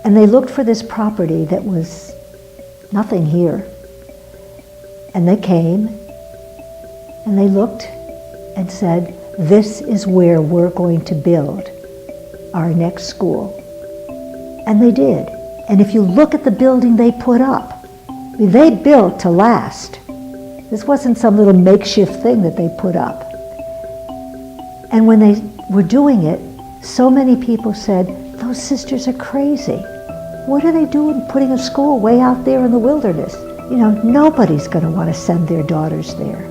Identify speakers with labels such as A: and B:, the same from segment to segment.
A: And they looked for this property that was nothing here. And they came, and they looked and said, this is where we're going to build our next school. And they did. And if you look at the building they put up, they built to last. This wasn't some little makeshift thing that they put up. And when they were doing it, so many people said, those sisters are crazy. What are they doing putting a school way out there in the wilderness? You know, nobody's going to want to send their daughters there.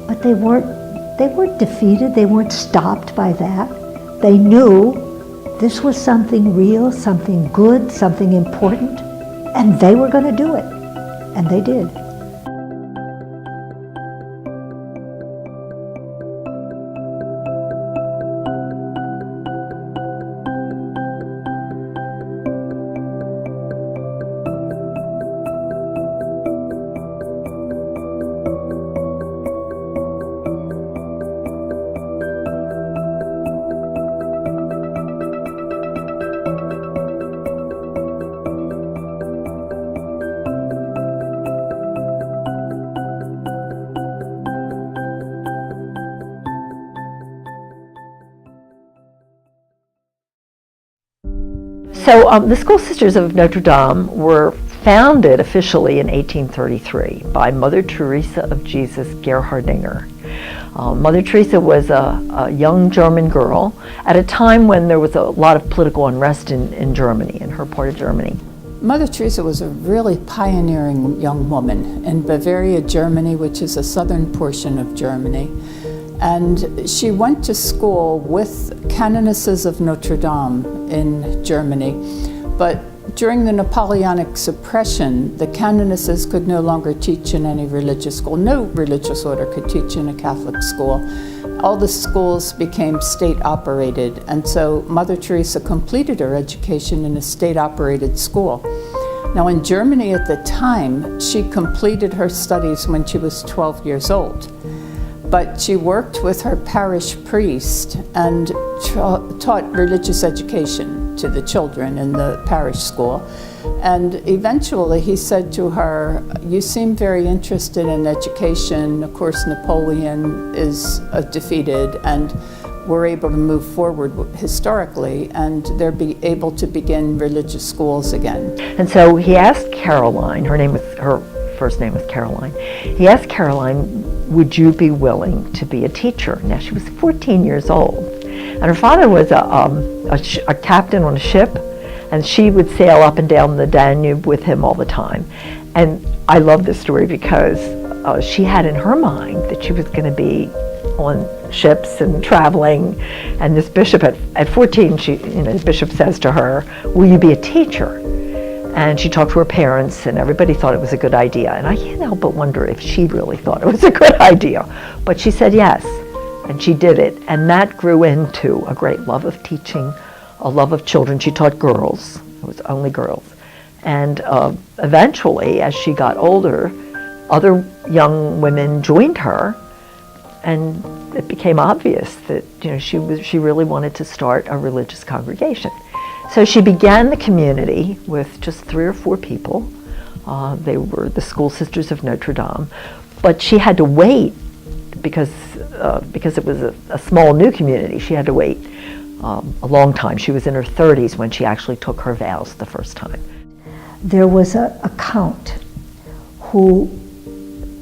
A: But they weren't defeated. They weren't stopped by that. They knew this was something real, something good, something important, and they were going to do it. And they did.
B: So the School Sisters of Notre Dame were founded officially in 1833 by Mother Teresa of Jesus Gerhardinger. Mother Teresa was a young German girl at a time when there was a lot of political unrest in Germany, in her part of Germany.
C: Mother Teresa was a really pioneering young woman in Bavaria, Germany, which is a southern portion of Germany. And she went to school with canonesses of Notre Dame in Germany. But during the Napoleonic suppression, the canonesses could no longer teach in any religious school. No religious order could teach in a Catholic school. All the schools became state-operated, and so Mother Teresa completed her education in a state-operated school. Now in Germany at the time, she completed her studies when she was 12 years old. But she worked with her parish priest and taught religious education to the children in the parish school. And eventually he said to her, you seem very interested in education. Of course, Napoleon is defeated, and we're able to move forward historically, and they're able to begin religious schools again.
B: And so he asked Caroline, her first name was Caroline, he asked Caroline, would you be willing to be a teacher? Now she was 14 years old, and her father was a captain on a ship, and she would sail up and down the Danube with him all the time. And I love this story because she had in her mind that she was going to be on ships and traveling, and this bishop at 14, the bishop says to her, will you be a teacher? And she talked to her parents, and everybody thought it was a good idea. And I can't help but wonder if she really thought it was a good idea. But she said yes, and she did it. And that grew into a great love of teaching, a love of children. She taught girls. It was only girls. And eventually, as she got older, other young women joined her, and it became obvious that she really wanted to start a religious congregation. So she began the community with just 3 or 4 people. They were the School Sisters of Notre Dame, but she had to wait because it was a small new community. She had to wait a long time. She was in her 30s when she actually took her vows the first time.
A: There was a count who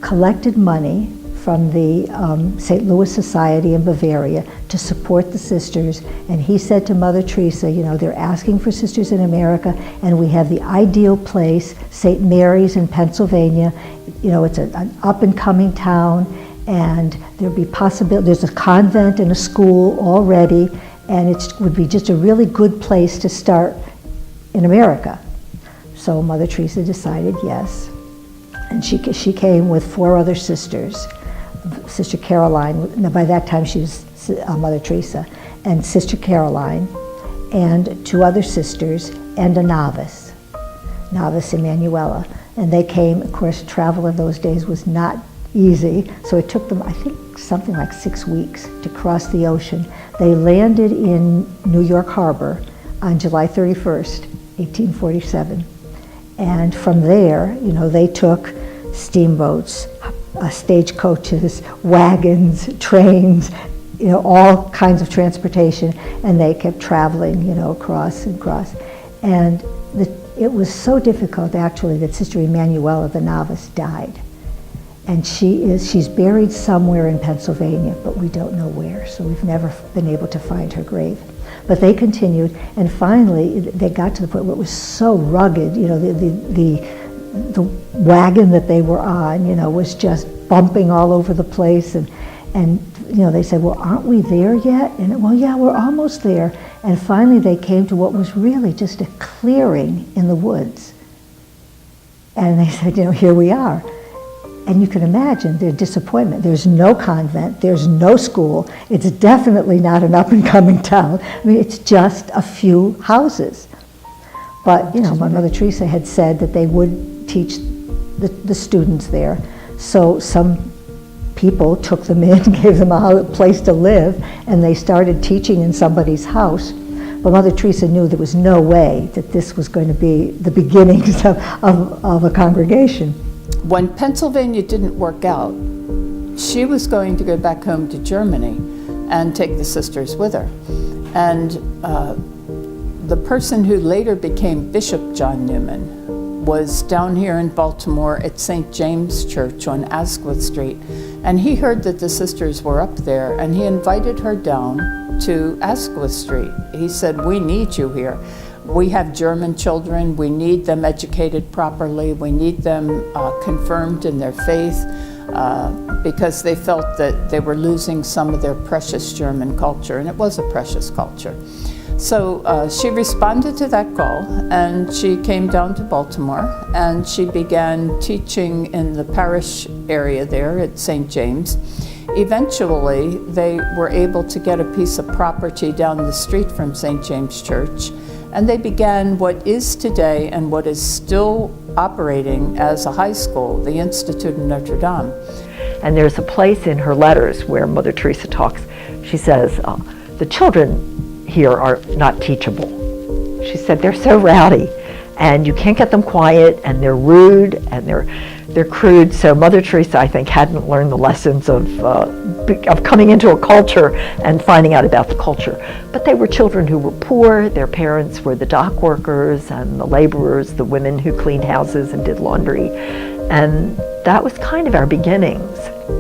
A: collected money from the St. Louis Society in Bavaria to support the sisters, and he said to Mother Teresa, they're asking for sisters in America, and we have the ideal place, St. Mary's in Pennsylvania. It's an up-and-coming town, and there'd be there's a convent and a school already, and it would be just a really good place to start in America. So Mother Teresa decided yes, and she came with 4 other sisters. Sister Caroline, by that time she was Mother Teresa, and Sister Caroline, and 2 other sisters, and a novice Emanuela. And they came, of course, travel in those days was not easy, so it took them, I think, something like 6 weeks to cross the ocean. They landed in New York Harbor on July 31st, 1847. And from there, you know, they took steamboats, stagecoaches, wagons, trains, you know, all kinds of transportation, and they kept traveling, you know, across and across. And it was so difficult, actually, that Sister Emanuela, the novice, died. And she's buried somewhere in Pennsylvania, but we don't know where, so we've never been able to find her grave. But they continued, and finally they got to the point where it was so rugged, you know, the wagon that they were on, you know, was just bumping all over the place, and you know, they said, well, aren't we there yet? And well, yeah, we're almost there. And finally they came to what was really just a clearing in the woods. And they said, you know, here we are. And you can imagine their disappointment. There's no convent, there's no school. It's definitely not an up-and-coming town. I mean, it's just a few houses. But, you know, my Mother Teresa had said that they would teach the students there. So some people took them in, gave them a place to live, and they started teaching in somebody's house. But Mother Teresa knew there was no way that this was going to be the beginnings of a congregation.
C: When Pennsylvania didn't work out, she was going to go back home to Germany and take the sisters with her. And the person who later became Bishop John Newman was down here in Baltimore at St. James Church on Asquith Street. And he heard that the sisters were up there, and he invited her down to Asquith Street. He said, we need you here. We have German children. We need them educated properly. We need them confirmed in their faith because they felt that they were losing some of their precious German culture, and it was a precious culture. So she responded to that call, and she came down to Baltimore, and she began teaching in the parish area there at St. James. Eventually, they were able to get a piece of property down the street from St. James Church, and they began what is today and what is still operating as a high school, the Institute of Notre Dame.
B: And there's a place in her letters where Mother Teresa talks. She says, the children here are not teachable. She said they're so rowdy, and you can't get them quiet, and they're rude, and they're crude. So Mother Teresa, I think, hadn't learned the lessons of coming into a culture and finding out about the culture. But they were children who were poor. Their parents were the dock workers and the laborers, the women who cleaned houses and did laundry. And that was kind of our beginnings.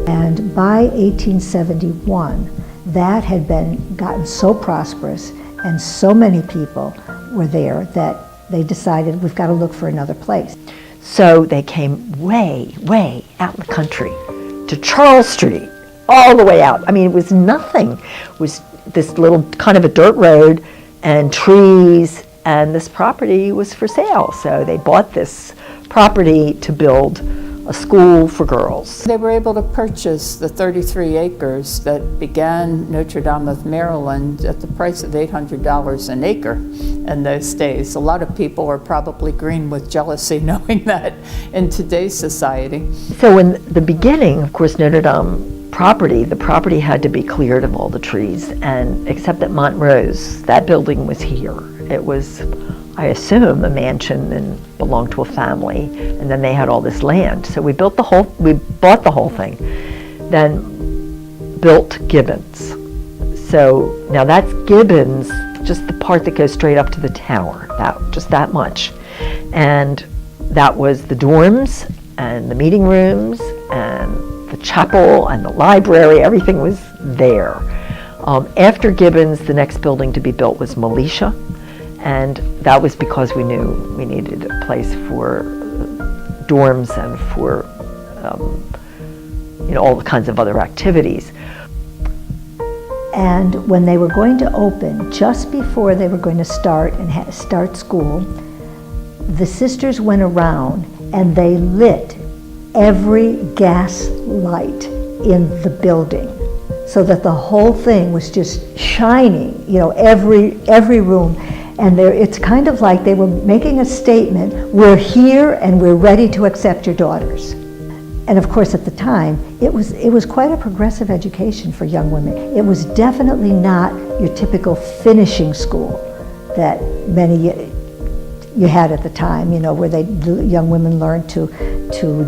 A: And by 1871, that had gotten so prosperous, and so many people were there that they decided we've got to look for another place.
B: So they came way, way out in the country to Charles Street, all the way out. I mean, it was nothing. It was this little kind of a dirt road and trees, and this property was for sale. So they bought this property to build a school for girls.
C: They were able to purchase the 33 acres that began Notre Dame of Maryland at the price of $800 an acre in those days. A lot of people are probably green with jealousy knowing that in today's society.
B: So in the beginning, of course, Notre Dame the property had to be cleared of all the trees, and except at Montrose, that building was here. It was, I assume, a mansion and belonged to a family, and then they had all this land. So we bought the whole thing, then built Gibbons. So now that's Gibbons, just the part that goes straight up to the tower, just that much. And that was the dorms and the meeting rooms and the chapel and the library. Everything was there. After Gibbons, the next building to be built was Malisha, and that was because we knew we needed a place for dorms and for all the kinds of other activities.
A: And when they were going to open, just before they were going to start school, the sisters went around and they lit every gas light in the building, so that the whole thing was just shining, every room. And it's kind of like they were making a statement, we're here and we're ready to accept your daughters. And of course at the time, it was quite a progressive education for young women. It was definitely not your typical finishing school that many you had at the time, you know, where young women learned to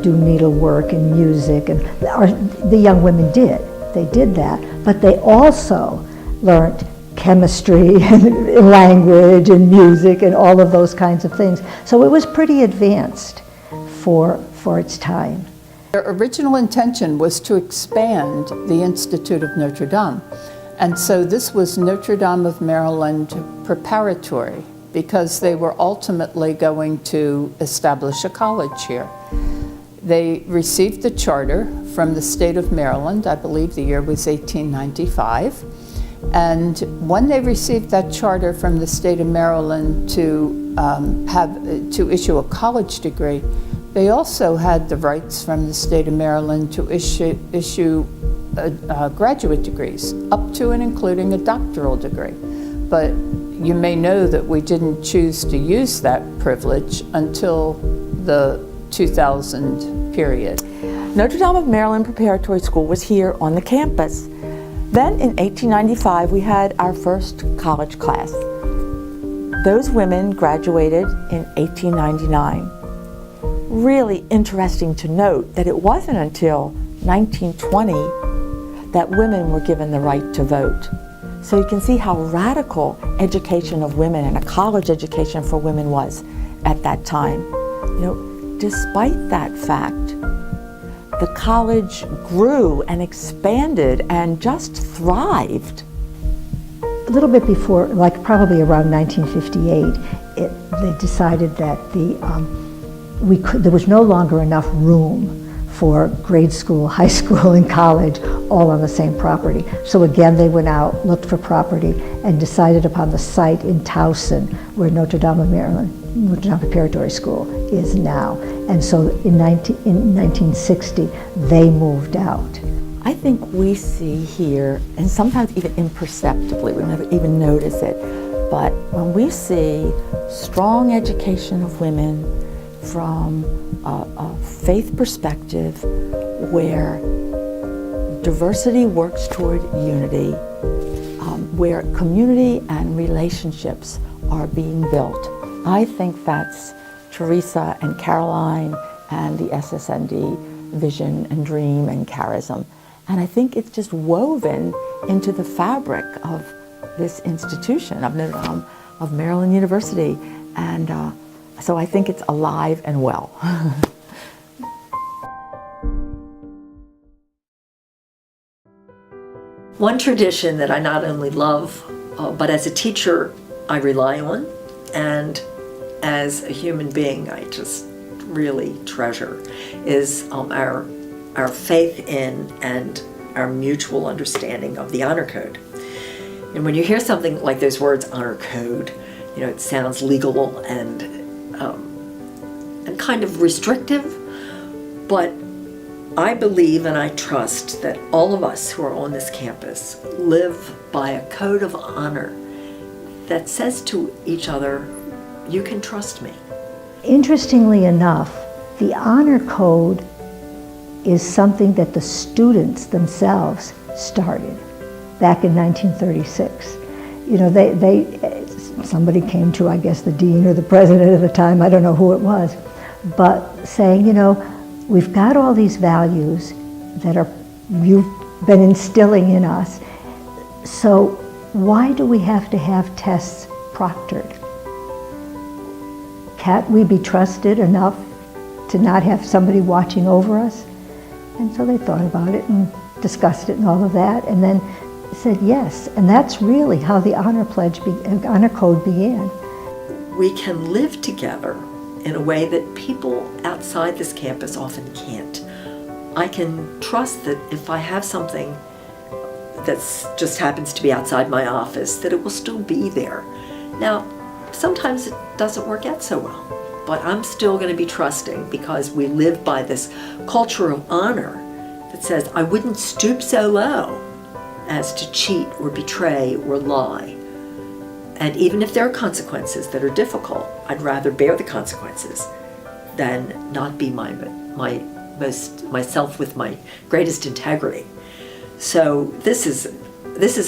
A: do needlework and music, and or the young women did. They did that, but they also learned chemistry and language and music and all of those kinds of things. So it was pretty advanced for its time.
C: Their original intention was to expand the Institute of Notre Dame. And so this was Notre Dame of Maryland Preparatory, because they were ultimately going to establish a college here. They received the charter from the state of Maryland. I believe the year was 1895. And when they received that charter from the state of Maryland to issue a college degree, they also had the rights from the state of Maryland to issue graduate degrees, up to and including a doctoral degree. But you may know that we didn't choose to use that privilege until the 2000 period.
D: Notre Dame of Maryland Preparatory School was here on the campus. Then in 1895, we had our first college class. Those women graduated in 1899. Really interesting to note that it wasn't until 1920 that women were given the right to vote. So you can see how radical education of women and a college education for women was at that time. You know, despite that fact, the college grew and expanded and just thrived.
A: A little bit before, like probably around 1958, they decided that there was no longer enough room for grade school, high school, and college all on the same property. So again, they went out, looked for property, and decided upon the site in Towson, where Notre Dame of Maryland, Notre Dame Preparatory School is now. And so in 1960, they moved out.
D: I think we see here, and sometimes even imperceptibly, we never even notice it, but when we see strong education of women from a faith perspective where diversity works toward unity, where community and relationships are being built, I think that's Teresa and Caroline and the SSND vision and dream and charism. And I think it's just woven into the fabric of this institution of Notre Dame of Maryland University. And so I think it's alive and well.
B: One tradition that I not only love, but as a teacher I rely on, and as a human being I just really treasure, is our faith in and our mutual understanding of the honor code. And when you hear something like those words, honor code, you know, it sounds legal and kind of restrictive, but I believe and I trust that all of us who are on this campus live by a code of honor that says to each other, you can trust me.
A: Interestingly enough, the honor code is something that the students themselves started back in 1936. You know, somebody came to, I guess, the dean or the president at the time, I don't know who it was, but saying, you know, we've got all these values that you've been instilling in us, so why do we have to have tests proctored? Can't we be trusted enough to not have somebody watching over us? And so they thought about it and discussed it and all of that, and then said yes. And that's really how the honor code began.
B: We can live together in a way that people outside this campus often can't. I can trust that if I have something that just happens to be outside my office, that it will still be there. Now, sometimes it doesn't work out so well, but I'm still going to be trusting because we live by this culture of honor that says I wouldn't stoop so low as to cheat or betray or lie. And even if there are consequences that are difficult, I'd rather bear the consequences than not be myself with my greatest integrity. So this is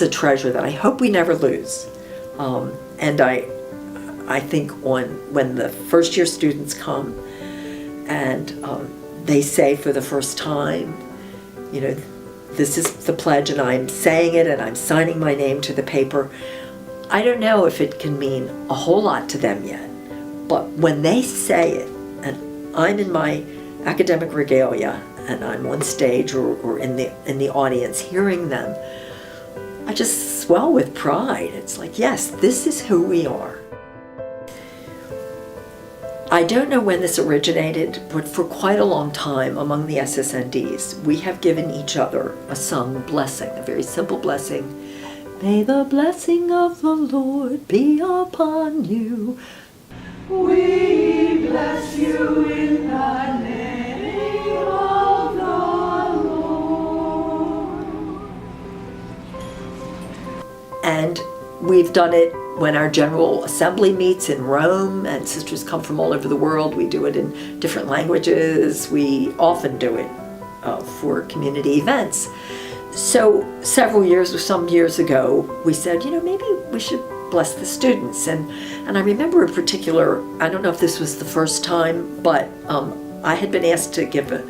B: a treasure that I hope we never lose. And I think when the first year students come and they say for the first time, you know, this is the pledge and I'm saying it and I'm signing my name to the paper. I don't know if it can mean a whole lot to them yet, but when they say it and I'm in my academic regalia and I'm on stage or in the audience hearing them, I just swell with pride. It's like, yes, this is who we are. I don't know when this originated, but for quite a long time among the SSNDs, we have given each other a sung blessing, a very simple blessing. May the blessing of the Lord be upon you. We bless you in the name of the Lord. And we've done it when our General Assembly meets in Rome and sisters come from all over the world. We do it in different languages. We often do it for community events. So some years ago, we said, you know, maybe we should bless the students. And I remember in particular, I don't know if this was the first time, but I had been asked to give the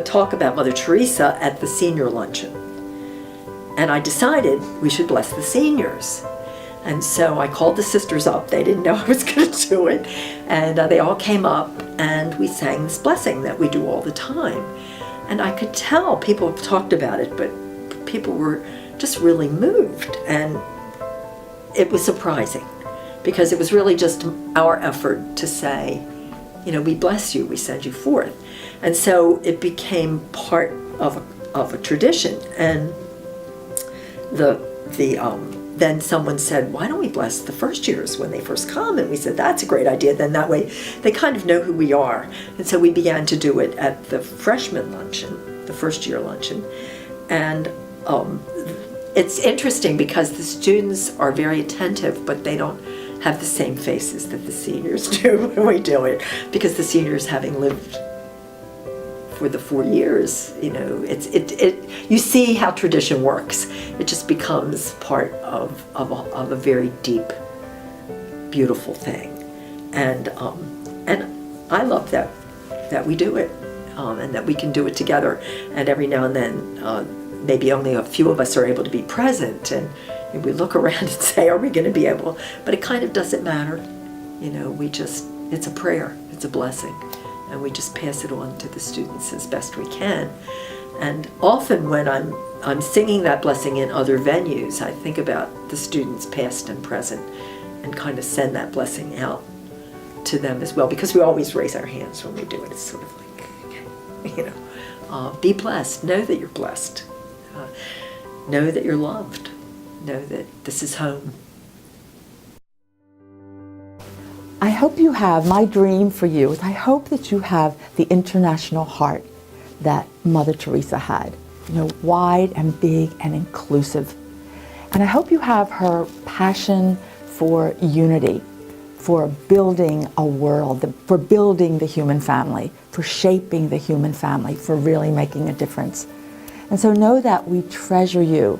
B: talk about Mother Teresa at the senior luncheon. And I decided we should bless the seniors. And so I called the sisters up. They didn't know I was going to do it. And they all came up and we sang this blessing that we do all the time. And I could tell people talked about it, but people were just really moved. And it was surprising because it was really just our effort to say, you know, we bless you, we send you forth. And so it became part of a tradition. And then someone said, why don't we bless the first years when they first come? And we said, that's a great idea. Then that way they kind of know who we are. And so we began to do it at the freshman luncheon, the first year luncheon. And it's interesting because the students are very attentive, but they don't have the same faces that the seniors do when we do it, because the seniors, having lived for the 4 years, you know, you see how tradition works. It just becomes part of a very deep, beautiful thing, and I love that we do it, and that we can do it together. And every now and then, maybe only a few of us are able to be present, and we look around and say, "Are we going to be able?" But it kind of doesn't matter, you know. It's a prayer, it's a blessing. And we just pass it on to the students as best we can. And often when I'm singing that blessing in other venues, I think about the students past and present and kind of send that blessing out to them as well, because we always raise our hands when we do it. It's sort of like, okay, you know, be blessed, know that you're blessed, know that you're loved, know that this is home.
D: I hope you have, my dream for you is I hope that you have the international heart that Mother Teresa had, you know, wide and big and inclusive. And I hope you have her passion for unity, for building a world, for building the human family, for shaping the human family, for really making a difference. And so know that we treasure you,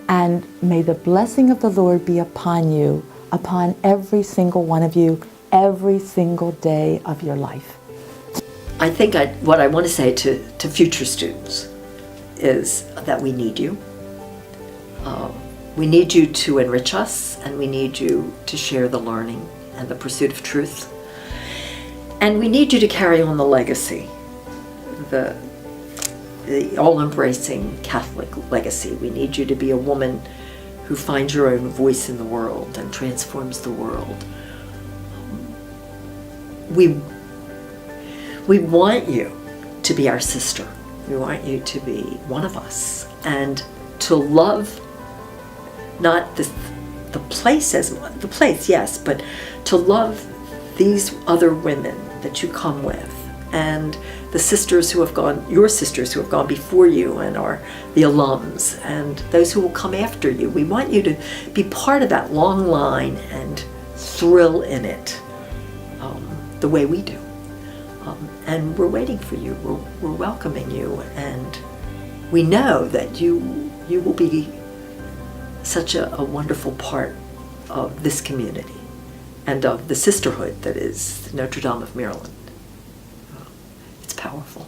D: and may the blessing of the Lord be upon you, upon every single one of you, every single day of your life.
B: I think what I want to say to future students is that we need you. We need you to enrich us, and we need you to share the learning and the pursuit of truth. And we need you to carry on the legacy, the all-embracing Catholic legacy. We need you to be a woman who finds your own voice in the world and transforms the world. We want you to be our sister. We want you to be one of us, and to love not the place as the place, yes, but to love these other women that you come with, and the sisters who have gone, your sisters who have gone before you and are the alums, and those who will come after you. We want you to be part of that long line and thrill in it, the way we do. And we're waiting for you, we're welcoming you, and we know that you will be such a wonderful part of this community and of the sisterhood that is Notre Dame of Maryland. It's powerful.